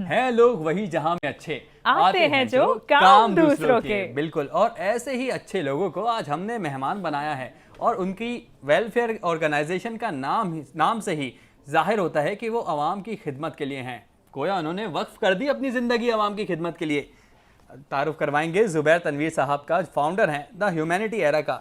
ہیں لوگ وہی جہاں میں اچھے آتے ہیں جو کام دوسروں کے. بالکل. اور ایسے ہی اچھے لوگوں کو آج ہم نے مہمان بنایا ہے اور ان کی ویلفیئر آرگنائزیشن کا نام سے ہی ظاہر ہوتا ہے کہ وہ عوام کی خدمت کے لیے ہیں. گویا انہوں نے وقف کر دی اپنی زندگی عوام کی خدمت کے لیے. تعارف کروائیں گے زبیر تنویر صاحب کا، فاؤنڈر ہیں دا ہیومینٹی ایرا کا.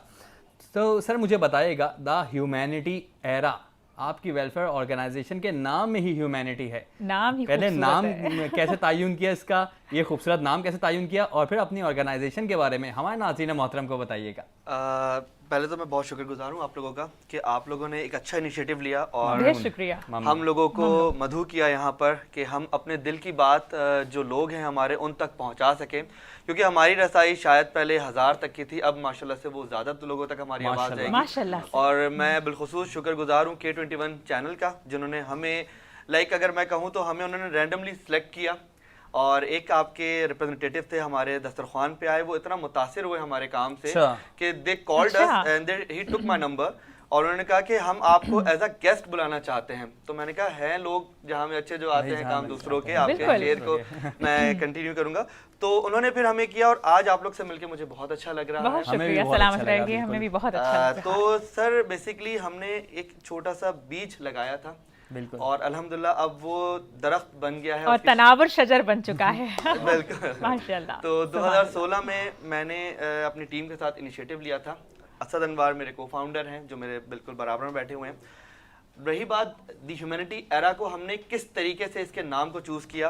تو سر مجھے بتائیے گا، دا ہیومینٹی ایرا آپ کی ویلفیئر آرگنائزیشن کے نام میں ہی ہیومینٹی ہے. نام ہی پہلے نام ہے. کیسے تعین کیا اس کا، یہ خوبصورت نام کیسے تعین کیا، اور پھر اپنی آرگنائزیشن کے بارے میں ہمارے ناظرین محترم کو بتائیے گا. پہلے تو میں بہت شکر گزار ہوں آپ لوگوں کا کہ آپ لوگوں نے ایک اچھا انیشیٹو لیا اور بہت شکریہ. ہم لوگوں کو مدعو کیا یہاں پر کہ ہم اپنے دل کی بات جو لوگ ہیں ہمارے ان تک پہنچا سکیں، کیونکہ ہماری رسائی شاید پہلے 1000 تک کی تھی، اب ماشاءاللہ سے وہ زیادہ لوگوں تک ہماری آواز جائے گی. اور میں بالخصوص شکر گزار ہوں K21 چینل کا، جنہوں نے ہمیں اگر میں کہوں تو ہمیں انہوں نے رینڈملی سلیکٹ کیا. اور ایک آپ کے ریپرزنٹیٹیو تھے ہمارے دسترخوان پہ آئے، وہ اتنا متاثر ہوئے ہمارے کام سے کہ they called us and he took my number, اور انہوں نے کہا کہ ہم آپ کو ایز اے گیسٹ بلانا چاہتے ہیں. تو میں نے کہا ہیں لوگ جہاں میں اچھے جو آتے ہیں کام دوسروں کے، آپ کے شیئر کو میں کنٹینیو کروں گا. تو انہوں نے پھر ہمیں کیا اور آج آپ لوگ سے مل کے مجھے بہت اچھا لگ رہا ہے. بہت شکریہ، سلامت رہے گی، ہمیں بھی بہت اچھا لگ رہا ہے. تو سر بیسیکلی ہم نے ایک چھوٹا سا بیج لگایا تھا اور الحمدللہ اب وہ درخت بن گیا ہے اور تناور شجر بن چکا ہے. بالکل ماشاءاللہ. تو 2016 میں نے اپنی ٹیم کے ساتھ انیشیٹو لیا تھا. اسد انوار میرے کو فاؤنڈر ہیں جو میرے بالکل برابر میں بیٹھے ہوئے ہیں. رہی بات دی ہیومینٹی ایرا کو ہم نے کس طریقے سے اس کے نام کو چوز کیا،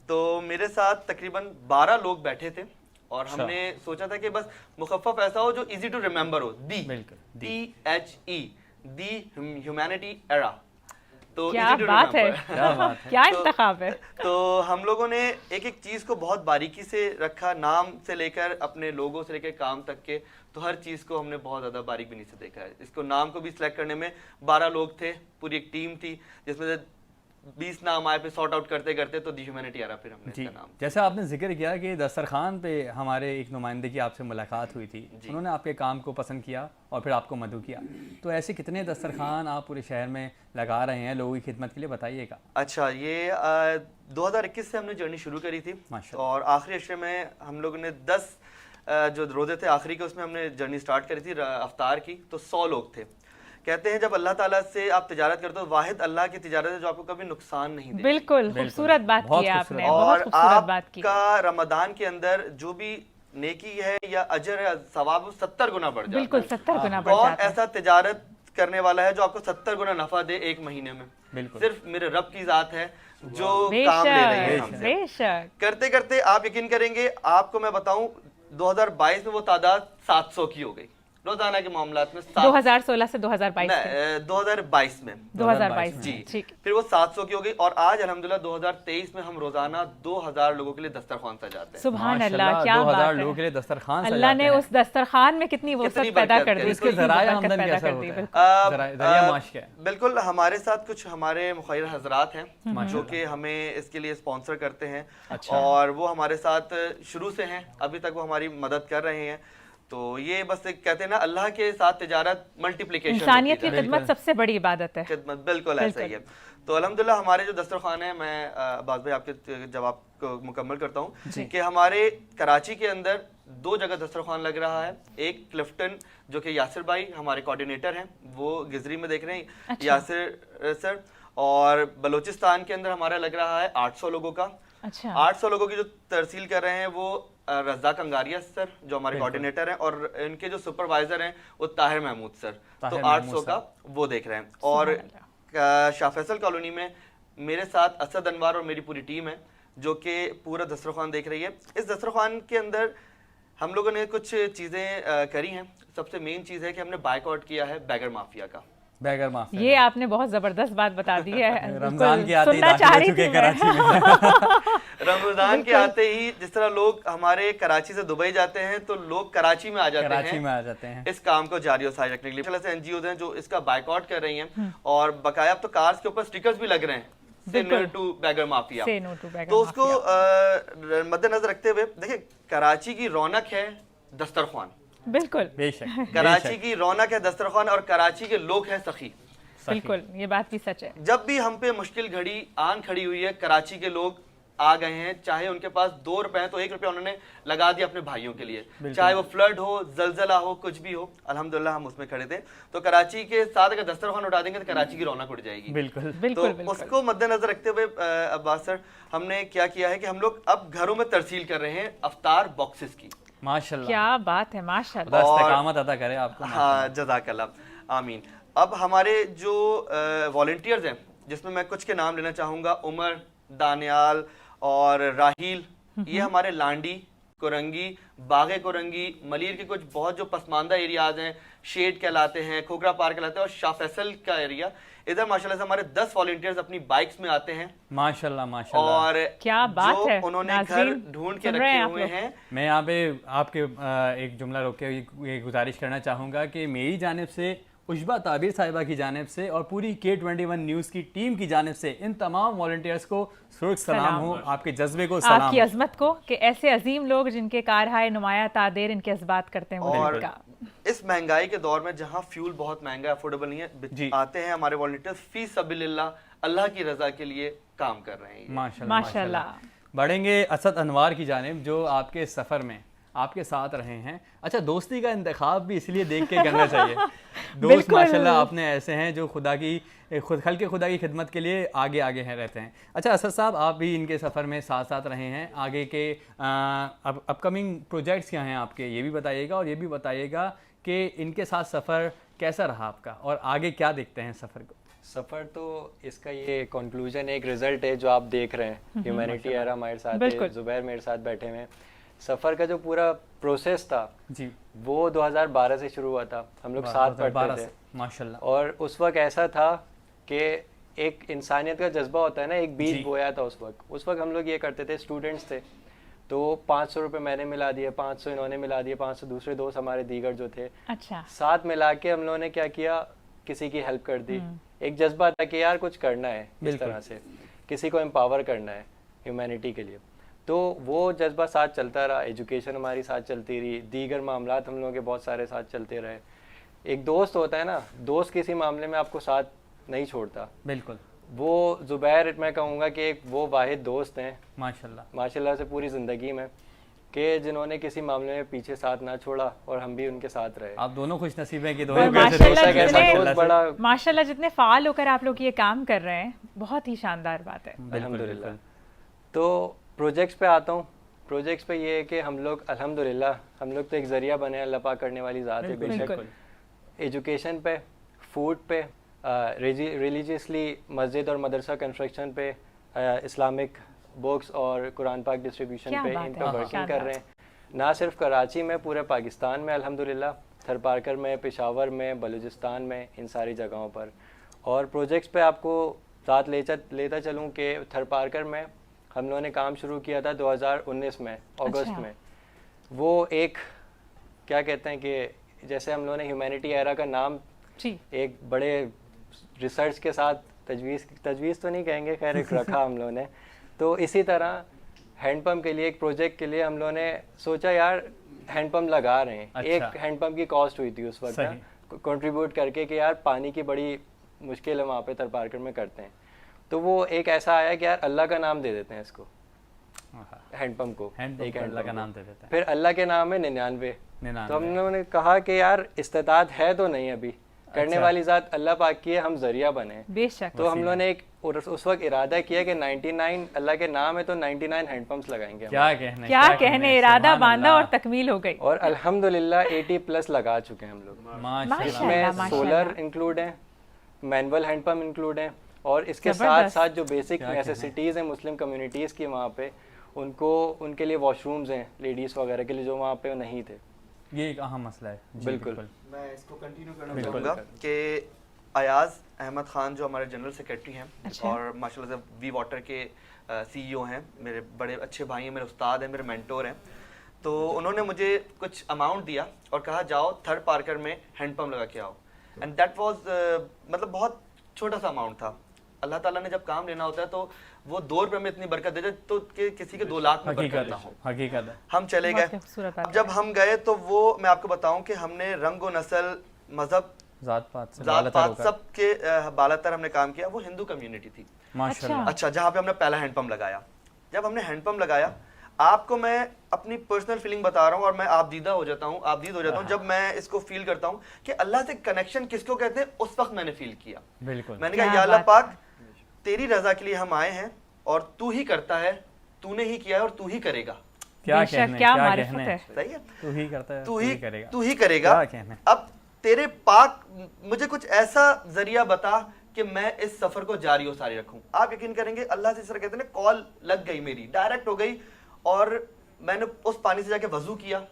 تو میرے ساتھ تقریباً 12 لوگ بیٹھے تھے اور ہم نے سوچا تھا کہ بس مخفف ایسا ہو جو ایزی ٹو ریمبر ہو، DHE دی ہیومینٹی ایرا. تو کیا بات ہے، کیا انتخاب ہے. تو ہم لوگوں نے ایک ایک چیز کو بہت باریکی سے رکھا، نام سے لے کر اپنے لوگوں سے لے کر کام تک کے، تو ہر چیز کو ہم نے بہت زیادہ باریک بینی سے دیکھا ہے. اس کو نام کو بھی سلیکٹ کرنے میں 12 لوگ تھے، پوری ایک ٹیم تھی جس میں سے 20 نام آئے، پہ سارٹ آؤٹ کرتے کرتے تو دی ہیومینٹی ایرا پھر ہم نے اس کا نام. جیسا آپ نے ذکر کیا کہ دسترخوان پہ ہمارے ایک نمائندے کی آپ سے ملاقات ہوئی تھی، انہوں نے آپ کے کام کو پسند کیا اور پھر آپ کو مدعو کیا. تو ایسے کتنے دسترخوان آپ پورے شہر میں لگا رہے ہیں لوگوں کی خدمت کے لیے، بتائیے گا. اچھا، یہ 2021 سے ہم نے جرنی شروع کری تھی اور آخری عشرے میں ہم لوگوں نے 10 جو روزے تھے آخری کے، اس میں ہم نے جرنی سٹارٹ کری تھی افطار کی. تو 100 لوگ تھے. کہتے ہیں جب اللہ تعالیٰ سے آپ تجارت کرتے ہو، واحد اللہ کی تجارت ہے جو آپ کو کبھی نقصان نہیں دے. بالکل خوبصورت بات کی آپ نے. اور آپ کا رمضان کے اندر جو بھی نیکی ہے یا اجر ہے، ثواب 70 گنا بڑھ جاتا ہے. بالکل 70 گنا بڑھ جاتا ہے. اور ایسا تجارت کرنے والا ہے جو آپ کو 70 گنا نفع دے ایک مہینے میں، صرف میرے رب کی ذات ہے جو کام لے رہی ہے ہم سے. کرتے کرتے آپ یقین کریں گے، آپ کو میں بتاؤں 2022 میں وہ تعداد 700 کی ہو گئی روزانہ کے معاملات میں. 2016 سے 2022 2022 میں 2022 جی، پھر وہ 700 کی ہو گئی اور آج الحمدللہ 2023 میں ہم روزانہ 2000 لوگوں کے لیے دسترخوان سجاتے ہیں. سبحان اللہ، کیا بات ہے. 2000 لوگوں کے لیے دسترخوان سجاتے ہیں. اللہ نے اس دسترخوان میں کتنی وسعت پیدا کر دی، اس کے ذرائع آمدن کیسا ہوتا ہے، ذریعہ معاش کیا ہے. بالکل ہمارے ساتھ کچھ ہمارے مخیر حضرات ہیں جو کہ ہمیں اس کے لیے اسپانسر کرتے ہیں اور وہ ہمارے ساتھ شروع سے ہیں، ابھی تک وہ ہماری مدد کر رہے ہیں. تو یہ بس کہتے ہیں نا، اللہ کے ساتھ تجارت ملٹیپلیکیشن، انسانیت کی خدمت سب سے بڑی عبادت ہے. خدمت بالکل ایسا ہی ہے. تو الحمدللہ ہمارے جو دسترخوان ہیں، میں عباس بھائی آپ کے جواب کو مکمل کرتا ہوں کہ ہمارے کراچی کے اندر 2 جگہ دسترخوان لگ رہا ہے. ایک کلفٹن جو کہ یاسر بھائی ہمارے کوآرڈینیٹر ہیں، وہ گزری میں دیکھ رہے ہیں یاسر سر. اور بلوچستان کے اندر ہمارا لگ رہا ہے 800 لوگوں کا. 800 لوگوں کی جو ترسیل کر رہے ہیں وہ رزاق انگاریہ سر جو ہمارے کوآرڈینیٹر ہیں، اور ان کے جو سپروائزر ہیں وہ طاہر محمود سر. تو 800 کا وہ دیکھ رہے ہیں. اور شاہ فیصل کالونی میں میرے ساتھ اسد انوار اور میری پوری ٹیم ہے جو کہ پورا دسترخوان دیکھ رہی ہے. اس دسترخوان کے اندر ہم لوگوں نے کچھ چیزیں کری ہیں. سب سے مین چیز ہے کہ ہم نے بائیک آؤٹ کیا ہے بیگر مافیا کا. بیگر مافیا، یہ آپ نے بہت زبردست بات بتا دی ہے. رمضان کے آتے ہی داخل ہو چکے کراچی میں. رمضان کے آتے ہی جس طرح لوگ ہمارے کراچی سے دبئی جاتے ہیں تو لوگ کراچی میں آ جاتے ہیں اس کام کو جاری و ساری رکھنے کے لیے. سے NGOs ہیں جو اس کا بائیک آؤٹ کر رہی ہیں اور بقایا اب تو کارز کے اوپر سٹیکرز بھی لگ رہے ہیں Say no to beggar mafia. تو اس کو مد نظر رکھتے ہوئے دیکھیں، کراچی کی رونق ہے دسترخوان. بالکل بے شک، کراچی کی رونق ہے دسترخوان اور کراچی کے لوگ ہیں سخی. بالکل، یہ بات بھی سچ ہے. جب بھی ہم پہ مشکل گھڑی آن کھڑی ہوئی ہے، کراچی کے لوگ आ गए हैं, चाहे उनके पास 2 रुपए हैं तो 1 रुपया उन्होंने लगा दिया अपने भाइयों के लिए, चाहे वो फ्लड हो, जलजला हो, कुछ भी हो, अल्हम्दुलिल्लाह हम उसमें खड़े थे। तो कराची के साथ अगर दस्तरखान उठा देंगे तो कराची की रौनक उड़ जाएगी। बिल्कुल। तो उसको मद्देनजर रखते हुए अब्बास सर, हमने क्या किया है कि हम लोग अब घरों में तरसील कर रहे हैं अफ्तार बॉक्सेस की। माशाल्लाह, क्या बात है, माशाल्लाह। इस्तिकामत अता करे आपको। हाँ, जज़ाकल्लाह, आमीन। अब हमारे जो वॉलंटियर्स हैं, जिसमें मैं कुछ के नाम लेना चाहूँगा, उमर, दानियाल और राहील, ये हमारे लांडी, कोरंगी, बागे कोरंगी, मलीर के कुछ बहुत जो पसमानदा एरियाज हैं, शेड कहलाते हैं, खोखरा पार्क कहलाते हैं, और शाह फैसल का एरिया, इधर माशाल्लाह से हमारे 10 वॉलंटियर्स अपनी बाइक्स में आते हैं। माशाल्लाह माशाल्लाह, और क्या बात जो है, उन्होंने घर ढूंढ के रखे हुए हैं। मैं यहाँ पे आपके एक जुमला रोक के ये गुजारिश करना चाहूँगा कि मेरी जानिब से, उशबा ताबिर साहिबा की जानिब से और पूरी K21 न्यूज़ की टीम की जानिब से इन तमाम वॉलंटियर्स को सलाम हो, आपके जज्बे को सलाम, आपकी अजमत को, कि ऐसे अजीम लोग जिनके कारहाय नुमाया तादेर इनके इस्बात करते हैं। और इस महंगाई के दौर में जहाँ फ्यूल बहुत महंगा, अफोर्डेबल नहीं है, आते हैं हमारे वॉलंटियर्स फी सबिलिल्लाह, अल्लाह की रजा के लिए काम कर रहे हैं। माशाल्लाह माशाल्लाह। बढ़ेंगे असद अनवार की जानिब, जो आपके सफ़र में आपके साथ रहे हैं। अच्छा, दोस्ती का इंतखाब भी इसलिए देख के करना चाहिए। दोस्त माशाल्लाह आपने ऐसे हैं जो खुदा की खिदमत के लिए आगे आगे हैं रहते हैं। अच्छा असद साहब, आप भी इनके सफ़र में साथ साथ रहे हैं, आगे के अपकमिंग प्रोजेक्ट्स क्या हैं आपके, ये भी बताइएगा, और ये भी बताइएगा कि इनके साथ सफ़र कैसा रहा आपका और आगे क्या देखते हैं सफ़र को। सफ़र तो इसका ये कंक्लूजन, एक रिज़ल्ट है जो आप देख रहे हैं। ह्यूमैनिटी एरा हमारे साथ है, ज़ुबैर मेरे साथ बैठे हुए हैं। सफ़र का जो पूरा प्रोसेस था जी, वो 2012 से शुरू हुआ था, हम लोग साथ पढ़ते थे माशाल्लाह। और उस वक्त ऐसा था कि एक इंसानियत का जज्बा होता है ना, एक बीज बोया था उस वक्त हम लोग ये करते थे, स्टूडेंट्स थे, तो 500 रुपये मैंने मिला दिए, 500 इन्होंने मिला दिए, 500 दूसरे दोस्त हमारे दीगर जो थे, अच्छा, साथ मिला के हम लोगों ने क्या किया, किसी की हेल्प कर दी। एक जज्बा था कि यार कुछ करना है, इस तरह से किसी को एम्पावर करना है ह्यूमैनिटी के लिए। तो वो जज्बा साथ चलता रहा, एजुकेशन हमारी साथ चलती रही, दीगर मामलात हम लोगों के बहुत सारे साथ चलते रहे। एक दोस्त होता है ना, दोस्त किसी मामले में आपको साथ नहीं छोड़ता, बिल्कुल। वो ज़ुबैर, मैं कहूँगा कि एक वो वाहिद दोस्त हैं माशाल्लाह से पूरी ज़िंदगी में, कि जिन्होंने किसी मामले में पीछे साथ ना छोड़ा, और हम भी उनके साथ रहे। आप दोनों खुश नसीब हैं कि माशाल्लाह जितने फ़ाल होकर आप लोग ये काम कर रहे हैं, बहुत ही शानदार बात है, अल्हम्दुलिल्लाह। तो प्रोजेक्ट्स पे आता हूँ। प्रोजेक्ट्स पे ये है कि हम लोग अल्हम्दुलिल्लाह, हम लोग तो एक ज़रिया बने, अल्लाह पाक करने वाली ज़ात है बेशक। एजुकेशन पे, फूड पे, रिलीजियसली मस्जिद और मदरसा कंस्ट्रक्शन पे, इस्लामिक बुक्स और कुरान पाक डिस्ट्रीब्यूशन पे, इन पर वर्किंग कर रहे हैं। ना सिर्फ कराची में, पूरे पाकिस्तान में अल्हम्दुलिल्लाह, थरपारकर में, पेशावर में, बलूचिस्तान में, इन सारी जगहों पर। और प्रोजेक्ट्स पे आपको साथ लेता चलूँ कि थरपारकर में हम लोगों ने काम शुरू किया था 2019 में, अगस्त में। वो एक क्या कहते हैं कि जैसे हम लोगों ने ह्यूमैनिटी एरा का नाम एक बड़े रिसर्च के साथ तजवीज़ तो नहीं कहेंगे, खैर एक रखा हम लोगों ने। तो इसी तरह हैंडपम्प के लिए, एक प्रोजेक्ट के लिए हम लोगों ने सोचा यार हैंडपम्प लगा रहे हैं। एक हैंडपम्प की कॉस्ट हुई थी उस वक्त कंट्रीब्यूट करके कि यार पानी की बड़ी मुश्किल है वहाँ पे थरपारकर में, करते हैं। तो वो एक ऐसा आया कि यार अल्लाह का नाम दे देते हैं इसको, हैंडपम्प को, एक अल्लाह का नाम दे देते हैं। फिर अल्लाह के नाम है 99। तो हम लोगों ने कहा कि यार इस्तिताअत है तो नहीं अभी, करने वाली ज़ात अल्लाह पाक की है, हम जरिया बने बेशक। तो हम लोगों ने एक उस वक्त इरादा किया कि 99 अल्लाह के नाम है तो 99 हैंडपम्प्स लगाएंगे। क्या कहने, इरादा बांधा और तकमील हो गई। और अल्हम्दुलिल्लाह 80+ लगा चुके हैं हम लोग। इसमें सोलर इंक्लूड है, मैनुअल हैंडपम्प इंक्लूड है, और इसके साथ साथ जो बेसिक नेसेसिटीज़ हैं मुस्लिम कम्युनिटीज़ की वहाँ पे, उनके लिए वॉशरूम्स हैं लेडीज़ वगैरह के लिए, जो वहाँ पे नहीं थे। ये एक अहम मसला है। बिल्कुल। मैं इसको कंटिन्यू करना चाहूँगा कि अयाज अहमद खान जो हमारे जनरल सेक्रेटरी हैं, और माशाल्लाह से वी वाटर के CEO हैं, मेरे बड़े अच्छे भाई हैं, मेरे उस्ताद हैं, मेरे मेंटोर हैं। तो उन्होंने मुझे कुछ अमाउंट दिया और कहा जाओ थरपारकर में हैंडपम्प लगा के आओ। एंड दैट वाज मतलब बहुत छोटा सा अमाउंट था। अल्लाह ताला ने जब काम लेना होता है तो वो 2 रुपए में इतनी बरकत देते तो कि किसी के 2 लाख में बरकत ना हो। हकीकत है। हम चले गए। जब हम गए तो वो मैं आपको बताऊं कि हमने रंग व नस्ल, मजहब, जात पात सब के बालातर हमने काम किया। वो हिंदू कम्युनिटी थी। माशाल्लाह। अच्छा, जहाँ पे हमने पहला हैंडपम्प लगाया। जब हमने हैंड पंप लगाया, आपको मैं अपनी पर्सनल फीलिंग बता रहा हूँ और मैं आपदीद हो जाता हूँ जब मैं इसको फील करता हूँ कि अल्लाह से कनेक्शन किसको कहते हैं, उस वक्त मैंने फील किया। बिल्कुल। मैंने कहा या अल्लाह पाक, तेरी रजा के लिए हम आए हैं और तू ही करता है, तूने ही किया है और तू ही करेगा। क्या बेशक, कहने, क्या क्या मारिफत कहने। है। सही है, तू ही करता है, तू ही करेगा। तू ही करेगा। क्या कहने। अब तेरे पाक मुझे कुछ ऐसा जरिया बता कि मैं इस सफर को जारी और सारी रखूं। आप यकीन करेंगे, अल्लाह से सर कहते हैं ना, कॉल लग गई मेरी, डायरेक्ट हो गई, और मैंने उस पानी से जाके वजू किया,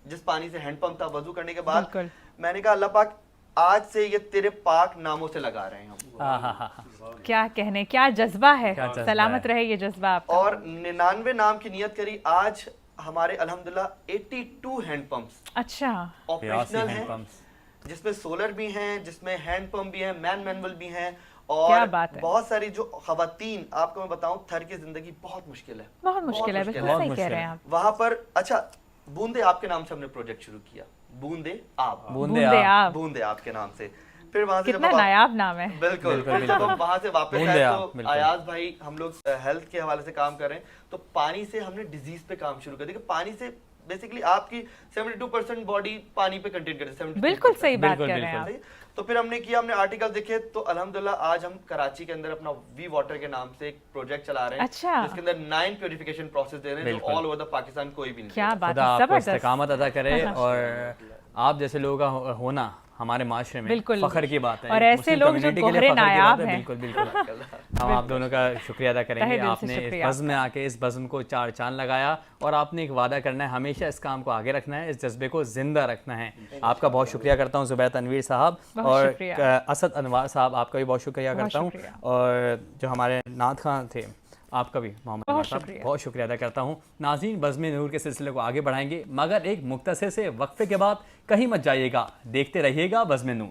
जिस पानी से हैंडपंप था। वजू करने के बाद बिल्कुल। मैंने कहा अल्लाह पाक, आज से ये तेरे पाक नामों से लगा रहे हैं हम। क्या कहने, क्या जज्बा है, क्या जज्बा सलामत है। रहे ये जज्बा आपका। और 99 नाम की नियत करी। आज हमारे अल्हम्दुलिल्लाह 82 हैंडपंप्स अच्छा, ऑपरेशनल हैं, पंप्स। जिसमें सोलर भी हैं, जिसमें हैंड पंप भी हैं, मैनुअल भी हैं। क्या और बात है। बहुत सारी जो खवातीन, आपको मैं बताऊं, थर की जिंदगी बहुत मुश्किल है, बहुत मुश्किल है, बिल्कुल बहुत सही कह मुश्किल रहे है। हैं आप। वहां पर। अच्छा, बूंदे आप के नाम से हमने प्रोजेक्ट शुरू किया, बूंदे आप, बूंदे बूंदे आप। आप, बूंदे आप के नाम से। फिर वहां से कितना नायाब नाम है। बिल्कुल, बिल्कुल, जब हम वहां से वापस बूंदे आए आप, तो बिल्कुल। अयाज भाई, हम लोग हेल्थ के हवाले से काम कर रहे हैं, तो पानी से हमने डिजीज पे काम शुरू कर दिया। पानी से बेसिकली आपकी 72% बॉडी पानी पे कंटेन करती है। बिल्कुल सही बात बिल्कुल, कर रहे हैं आप। सही। तो फिर हमने आर्टिकल देखे, तो अल्हम्दुलिल्लाह आज हम कराची के अंदर अपना वी वाटर के नाम से एक प्रोजेक्ट चला रहे हैं। अच्छा। जिसके अंदर 9 प्यूरिफिकेशन प्रोसेस दे रहे हैं, जो बिल्कुल। ऑल ओवर द पाकिस्तान कोई भी नहीं क्या करता। बात खुदा है, आपको जबरदस्त। इस्तिकामत अदा करे, और आप जैसे लोगों का होना हमारे माशरे में बिल्कुल। फख्र की बात है। और ऐसे मुस्लिम लोग जो कम्युनिटी के लिए गोहरे फख्र की बात नायाब है। हैं। बिल्कुल बिल्कुल। हम आप दोनों का शुक्रिया अदा करेंगे। तहे दिल से आपने इस शुक्रिया बज़्म में आके इस बज़्म को चार चांद लगाया, और आपने एक वादा करना है, हमेशा इस काम को आगे रखना है, इस जज्बे को जिंदा रखना है। आपका बहुत शुक्रिया करता हूँ ज़ुबैर तनवीर साहब, बहुत और शुक्रिया। असद अनवार साहब, आपका भी बहुत शुक्रिया बहुत करता हूँ, शुक्रिया। और जो हमारे नात खान थे, आपका भी मोहम्मद बहुत अनवर साहब, शुक्रिया। बहुत शुक्रिया अदा करता हूँ। नाज़रीन, बज़्म नूर के सिलसिले को आगे बढ़ाएंगे, मगर एक मुख्तसर से वक्फे के बाद कहीं मत जाइएगा, देखते रहिएगा बज़्म नूर।